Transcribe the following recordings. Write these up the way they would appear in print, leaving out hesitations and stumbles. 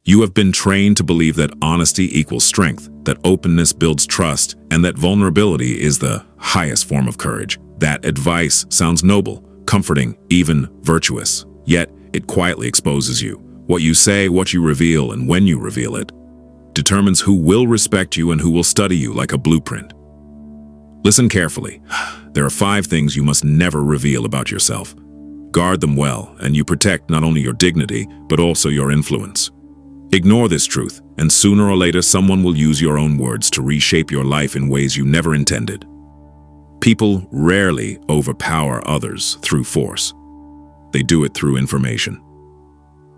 You have been trained to believe that honesty equals strength, that openness builds trust, and that vulnerability is the highest form of courage. That advice sounds noble, comforting, even virtuous. Yet, it quietly exposes you. What you say, what you reveal, and when you reveal it, determines who will respect you and who will study you like a blueprint. Listen carefully. There are 5 things you must never reveal about yourself. Guard them well, and you protect not only your dignity, but also your influence. Ignore this truth, and sooner or later someone will use your own words to reshape your life in ways you never intended. People rarely overpower others through force. They do it through information.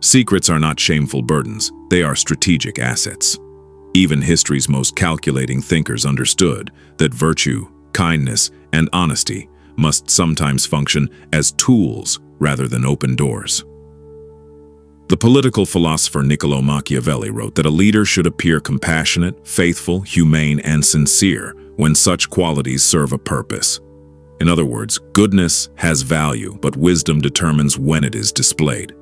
Secrets are not shameful burdens, they are strategic assets. Even history's most calculating thinkers understood that virtue, kindness, and honesty must sometimes function as tools rather than open doors. The political philosopher Niccolò Machiavelli wrote that a leader should appear compassionate, faithful, humane, and sincere when such qualities serve a purpose. In other words, goodness has value, but wisdom determines when it is displayed.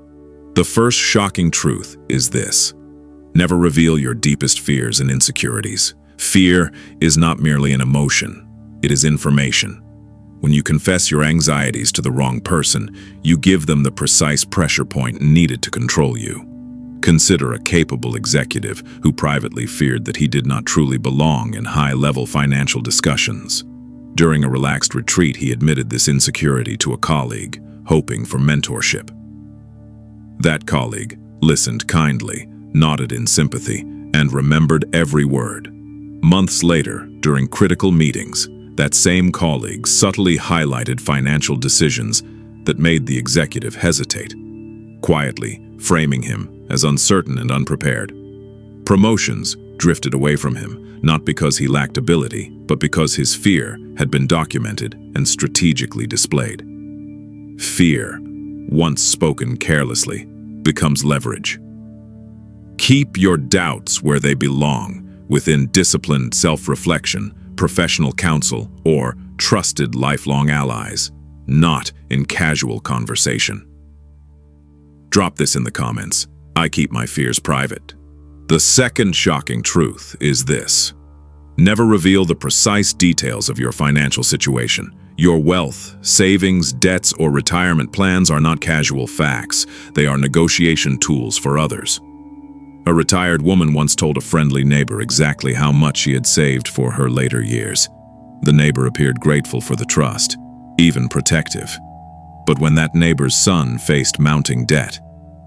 The first shocking truth is this: never reveal your deepest fears and insecurities. Fear is not merely an emotion, it is information. When you confess your anxieties to the wrong person, you give them the precise pressure point needed to control you. Consider a capable executive who privately feared that he did not truly belong in high-level financial discussions. During a relaxed retreat, he admitted this insecurity to a colleague, hoping for mentorship. That colleague listened kindly, nodded in sympathy, and remembered every word. Months later, during critical meetings, that same colleague subtly highlighted financial decisions that made the executive hesitate, quietly framing him as uncertain and unprepared. Promotions drifted away from him, not because he lacked ability, but because his fear had been documented and strategically displayed. Fear, once spoken carelessly, becomes leverage. Keep your doubts where they belong, within disciplined self-reflection, professional counsel, or trusted lifelong allies, not in casual conversation. Drop this in the comments. I keep my fears private. The second shocking truth is this: never reveal the precise details of your financial situation. Your wealth, savings, debts, or retirement plans are not casual facts. They are negotiation tools for others. A retired woman once told a friendly neighbor exactly how much she had saved for her later years. The neighbor appeared grateful for the trust, even protective. But when that neighbor's son faced mounting debt,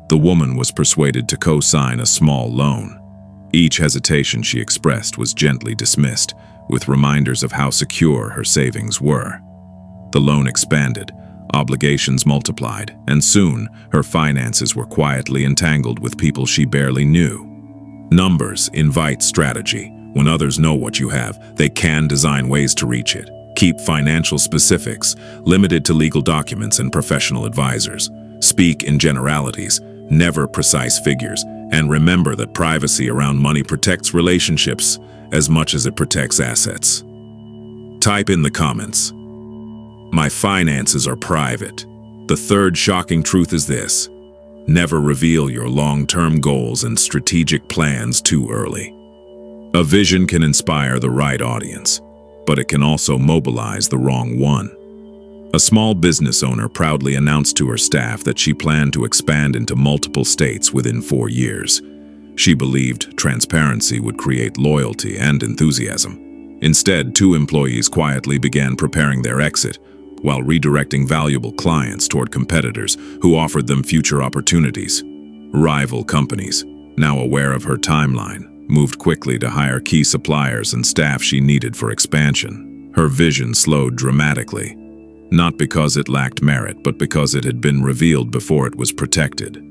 the woman was persuaded to co-sign a small loan. Each hesitation she expressed was gently dismissed, with reminders of how secure her savings were. The loan expanded, obligations multiplied, and soon her finances were quietly entangled with people she barely knew. Numbers invite strategy. When others know what you have, they can design ways to reach it. Keep financial specifics, limited to legal documents and professional advisors. Speak in generalities, never precise figures, and remember that privacy around money protects relationships as much as it protects assets. Type in the comments: my finances are private. The third shocking truth is this: never reveal your long-term goals and strategic plans too early. A vision can inspire the right audience, but it can also mobilize the wrong one. A small business owner proudly announced to her staff that she planned to expand into multiple states within 4 years. She believed transparency would create loyalty and enthusiasm. Instead, 2 employees quietly began preparing their exit, while redirecting valuable clients toward competitors who offered them future opportunities. Rival companies, now aware of her timeline, moved quickly to hire key suppliers and staff she needed for expansion. Her vision slowed dramatically, not because it lacked merit, but because it had been revealed before it was protected.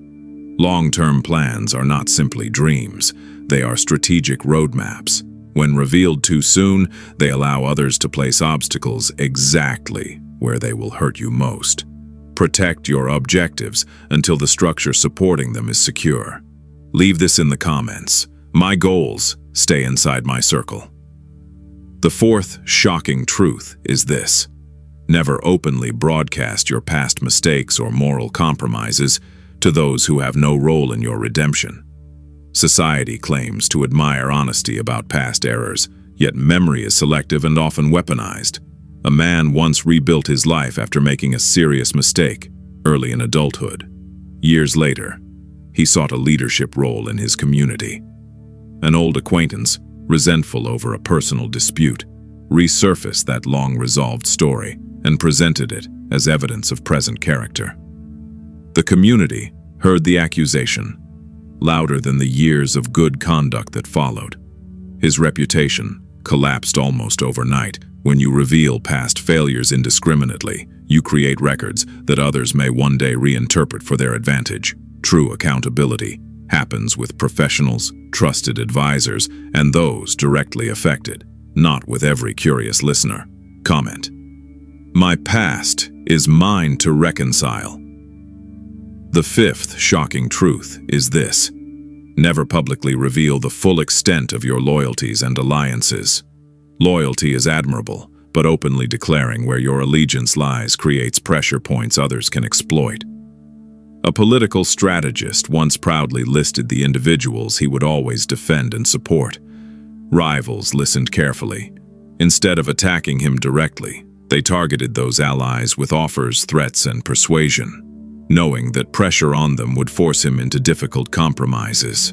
Long-term plans are not simply dreams, they are strategic roadmaps. When revealed too soon, they allow others to place obstacles exactly where they will hurt you most. Protect your objectives until the structure supporting them is secure. Leave this in the comments. My goals stay inside my circle. The fourth shocking truth is this: never openly broadcast your past mistakes or moral compromises to those who have no role in your redemption. Society claims to admire honesty about past errors, yet memory is selective and often weaponized. A man once rebuilt his life after making a serious mistake early in adulthood. Years later, he sought a leadership role in his community. An old acquaintance, resentful over a personal dispute, resurfaced that long-resolved story and presented it as evidence of present character. The community heard the accusation, louder than the years of good conduct that followed. His reputation collapsed almost overnight. When you reveal past failures indiscriminately, you create records that others may one day reinterpret for their advantage. True accountability happens with professionals, trusted advisors, and those directly affected, not with every curious listener. Comment: My past is mine to reconcile. The fifth shocking truth is this: never publicly reveal the full extent of your loyalties and alliances. Loyalty is admirable, but openly declaring where your allegiance lies creates pressure points others can exploit. A political strategist once proudly listed the individuals he would always defend and support. Rivals listened carefully. Instead of attacking him directly, they targeted those allies with offers, threats, and persuasion, knowing that pressure on them would force him into difficult compromises.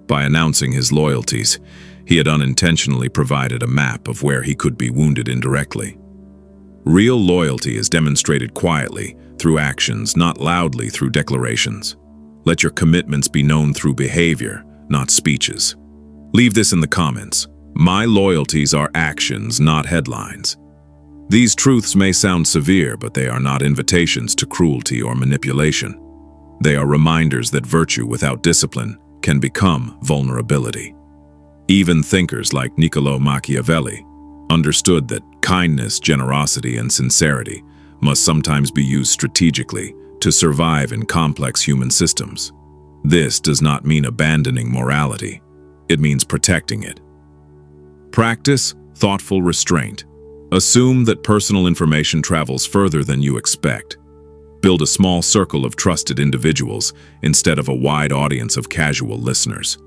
By announcing his loyalties, he had unintentionally provided a map of where he could be wounded indirectly. Real loyalty is demonstrated quietly, through actions, not loudly through declarations. Let your commitments be known through behavior, not speeches. Leave this in the comments. My loyalties are actions, not headlines. These truths may sound severe, but they are not invitations to cruelty or manipulation. They are reminders that virtue without discipline can become vulnerability. Even thinkers like Niccolò Machiavelli understood that kindness, generosity, and sincerity must sometimes be used strategically to survive in complex human systems. This does not mean abandoning morality. It means protecting it. Practice thoughtful restraint. Assume that personal information travels further than you expect. Build a small circle of trusted individuals instead of a wide audience of casual listeners.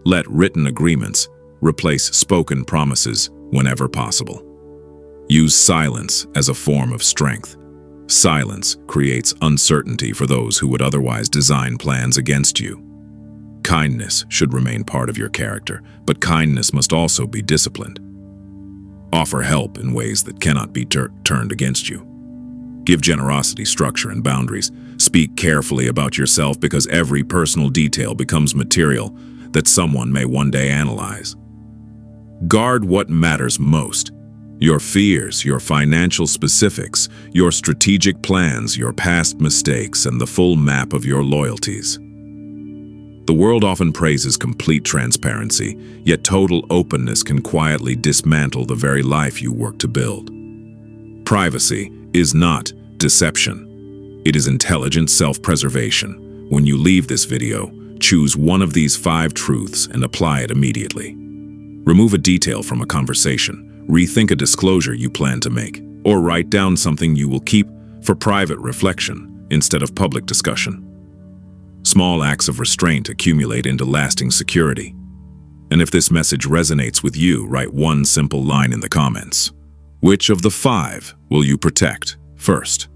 Let written agreements replace spoken promises whenever possible. Use silence as a form of strength. Silence creates uncertainty for those who would otherwise design plans against you. Kindness should remain part of your character, but kindness must also be disciplined. Offer help in ways that cannot be turned against you. Give generosity structure and boundaries. Speak carefully about yourself because every personal detail becomes material that someone may one day analyze. Guard what matters most: your fears, your financial specifics, your strategic plans, your past mistakes, and the full map of your loyalties. The world often praises complete transparency, yet total openness can quietly dismantle the very life you work to build. Privacy is not deception. It is intelligent self-preservation. When you leave this video, choose one of these 5 truths and apply it immediately. Remove a detail from a conversation, rethink a disclosure you plan to make, or write down something you will keep for private reflection instead of public discussion. Small acts of restraint accumulate into lasting security. And if this message resonates with you, write one simple line in the comments. Which of the 5 will you protect first?